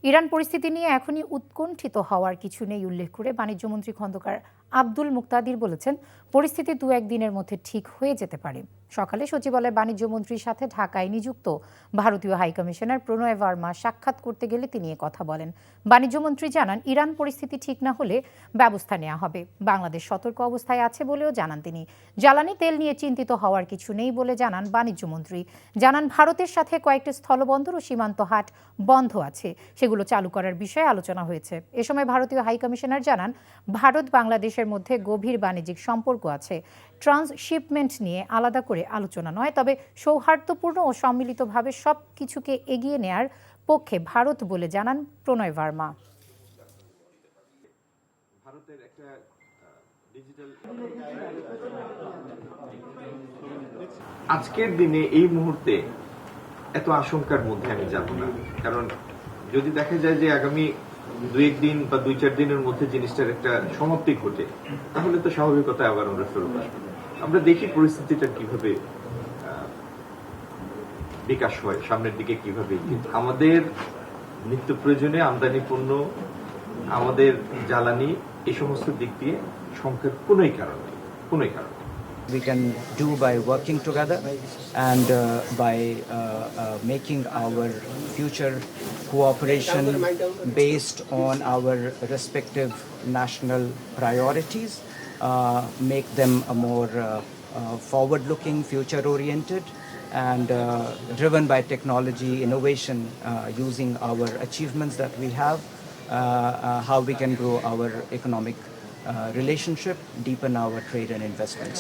Iran পরিস্থিতি নিয়ে এখনই উৎকণ্ঠিত হওয়ার কিছু নেই উল্লেখ করে বাণিজ্যমন্ত্রী খন্দকার আব্দুল মুক্তাদির বলেছেন, পরিস্থিতি 2-1 দিনের মধ্যে ঠিক হয়ে যেতে পারে। সকালে সচিবালয়ে বাণিজ্যমন্ত্রীর সাথে ঢাকায় নিযুক্ত ভারতীয় হাইকমিশনার প্রণয় ভার্মা সাক্ষাৎ করতে গেলে তিনি কথা বলেন। বাণিজ্যমন্ত্রী জানান, ইরান পরিস্থিতি ঠিক না হলে ব্যবস্থা নেওয়া হবে। বাংলাদেশ সতর্ক অবস্থায় আছে বলেও জানান তিনি। জ্বালানি তেল নিয়ে চিন্তিত হওয়ার কিছু নেই বলে জানান বাণিজ্যমন্ত্রী। জানান, ভারতের সাথে কয়েকটি স্থলবন্দর ও সীমান্ত হাট বন্ধ আছে, সেগুলো চালু করার বিষয়ে আলোচনা হয়েছে। এ সময় ভারতীয় হাইকমিশনার জানান, ভারত বাংলাদেশের মধ্যে গভীর বাণিজ্যিক সম্পর্ক আছে। ট্রান্সশিপমেন্ট নিয়ে আলাদা করে আলোচনা নয়, তবে সৌহার্দ্যপূর্ণ ও সম্মিলিতভাবে সব কিছুকে এগিয়ে নেয়ার পক্ষে ভারত বলে জানান প্রণয় ভার্মা। আজকের দিনে এই মুহূর্তে এত আশঙ্কার মধ্যে আমি যাব না, কারণ যদি দেখা যায় যে আগামী 2-1 দিন বা 2-4 দিনের মধ্যে জিনিসটার একটা সমাপ্তি ঘটে, তাহলে তো স্বাভাবিকতায় আবার আমরা ফেরত আসবো। আমরা দেখি পরিস্থিতিটা কিভাবে বিকাশ হয়, সামনের দিকে কিভাবে। আমাদের নিত্য প্রয়োজনে আমদানি পণ্য, আমাদের জ্বালানি, এই সমস্ত দিক দিয়ে সংখ্যার কোনোই কারণ নেই। We can do by working together and by making our future cooperation based on our respective national priorities, make them a more forward-looking, future-oriented and driven by technology, innovation, using our achievements that we have, how we can grow our economic relationship, deepen our trade and investments.